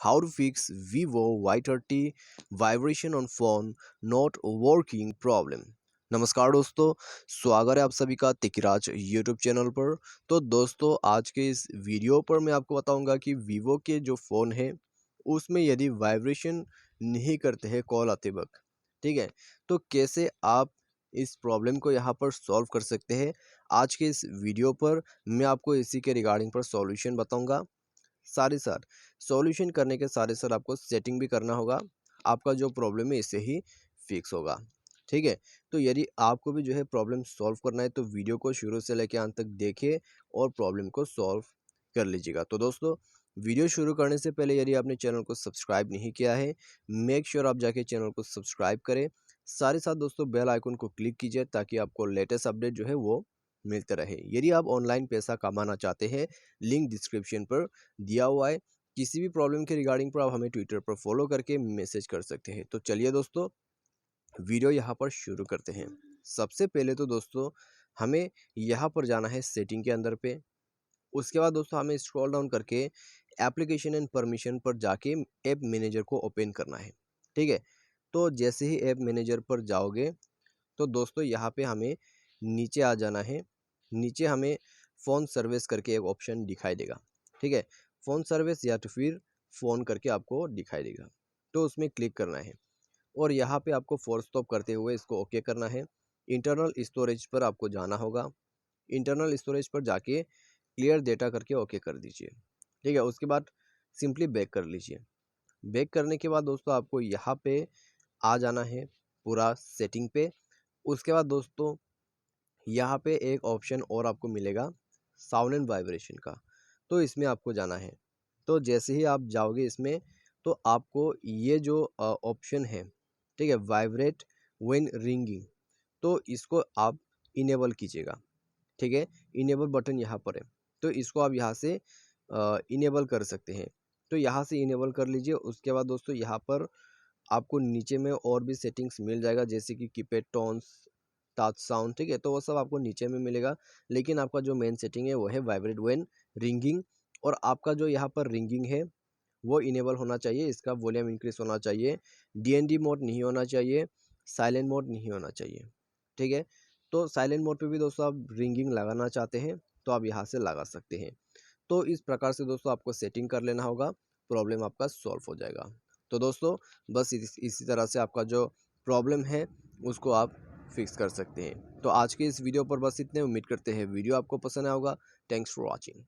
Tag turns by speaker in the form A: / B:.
A: How to fix Vivo Y30 vibration on phone not working problem। नमस्कार दोस्तों, स्वागत है आप सभी का तिकराज यूट्यूब चैनल पर। तो दोस्तों, आज के इस वीडियो पर मैं आपको बताऊंगा कि वीवो के जो फ़ोन है उसमें यदि वाइब्रेशन नहीं करते हैं कॉल आते वक्त, ठीक है, तो कैसे आप इस प्रॉब्लम को यहाँ पर सॉल्व कर सकते हैं। आज के इस वीडियो पर मैं आपको इसी के रिगार्डिंग पर सॉल्यूशन बताऊंगा। साथ ही साथ सॉल्यूशन करने के साथ ही साथ आपको सेटिंग भी करना होगा। आपका जो प्रॉब्लम है इससे ही फिक्स होगा, ठीक है। तो यदि आपको भी जो है प्रॉब्लम सॉल्व करना है तो वीडियो को शुरू से लेकर अंत तक देखिए और प्रॉब्लम को सॉल्व कर लीजिएगा। तो दोस्तों, वीडियो शुरू करने से पहले यदि आपने चैनल को सब्सक्राइब नहीं किया है, मेक श्योर आप जाके चैनल को सब्सक्राइब करें। साथ ही साथ दोस्तों बेल आइकन को क्लिक कीजिए ताकि आपको लेटेस्ट अपडेट जो है वो मिलते रहे। यदि आप ऑनलाइन पैसा कमाना चाहते हैं, लिंक डिस्क्रिप्शन पर दिया हुआ है। किसी भी प्रॉब्लम के रिगार्डिंग पर आप हमें ट्विटर पर फॉलो करके मैसेज कर सकते हैं। तो चलिए दोस्तों, वीडियो यहाँ पर शुरू करते हैं। सबसे पहले तो दोस्तों हमें यहाँ पर जाना है सेटिंग के अंदर पे। उसके बाद दोस्तों हमें स्क्रॉल डाउन करके एप्लीकेशन एंड परमिशन पर जाके ऐप मैनेजर को ओपन करना है, ठीक है। तो जैसे ही ऐप मैनेजर पर जाओगे तो दोस्तों यहाँ पे हमें नीचे आ जाना है। नीचे हमें फ़ोन सर्विस करके एक ऑप्शन दिखाई देगा, ठीक है। फ़ोन सर्विस या तो फिर फ़ोन करके आपको दिखाई देगा, तो उसमें क्लिक करना है और यहाँ पे आपको फोर्स स्टॉप करते हुए इसको ओके करना है। इंटरनल स्टोरेज पर आपको जाना होगा। इंटरनल स्टोरेज पर जाके क्लियर डेटा करके ओके कर दीजिए, ठीक है। उसके बाद सिंपली बैक कर लीजिए। बैक करने के बाद दोस्तों आपको यहाँ पे आ जाना है पूरा सेटिंग पे। उसके बाद दोस्तों यहाँ पे एक ऑप्शन और आपको मिलेगा साउंड एंड वाइब्रेशन का, तो इसमें आपको जाना है। तो जैसे ही आप जाओगे इसमें तो आपको ये जो ऑप्शन है, ठीक है, वाइब्रेट व्हेन रिंगिंग, तो इसको आप इनेबल कीजिएगा, ठीक है। इनेबल बटन यहाँ पर है, तो इसको आप यहाँ से इनेबल कर सकते हैं। तो यहाँ से इनेबल कर लीजिए। उसके बाद दोस्तों यहाँ पर आपको नीचे में और भी सेटिंग्स मिल जाएगा, जैसे कि कीपैड टोन्स, टच साउंड, ठीक है। तो वो सब आपको नीचे में मिलेगा, लेकिन आपका जो मेन सेटिंग है वो है वाइब्रेट व्हेन रिंगिंग। और आपका जो यहाँ पर रिंगिंग है वो इनेबल होना चाहिए। इसका वॉल्यूम इंक्रीज होना चाहिए, डीएनडी मोड नहीं होना चाहिए, साइलेंट मोड नहीं होना चाहिए, ठीक है। तो साइलेंट मोड पे भी दोस्तों आप रिंगिंग लगाना चाहते हैं तो आप यहाँ से लगा सकते हैं। तो इस प्रकार से दोस्तों आपको सेटिंग कर लेना होगा, प्रॉब्लम आपका सॉल्व हो जाएगा। तो दोस्तों बस इसी तरह से आपका जो प्रॉब्लम है उसको आप फिक्स कर सकते हैं। तो आज के इस वीडियो पर बस इतने। उम्मीद करते हैं वीडियो आपको पसंद आया होगा। Thanks for watching.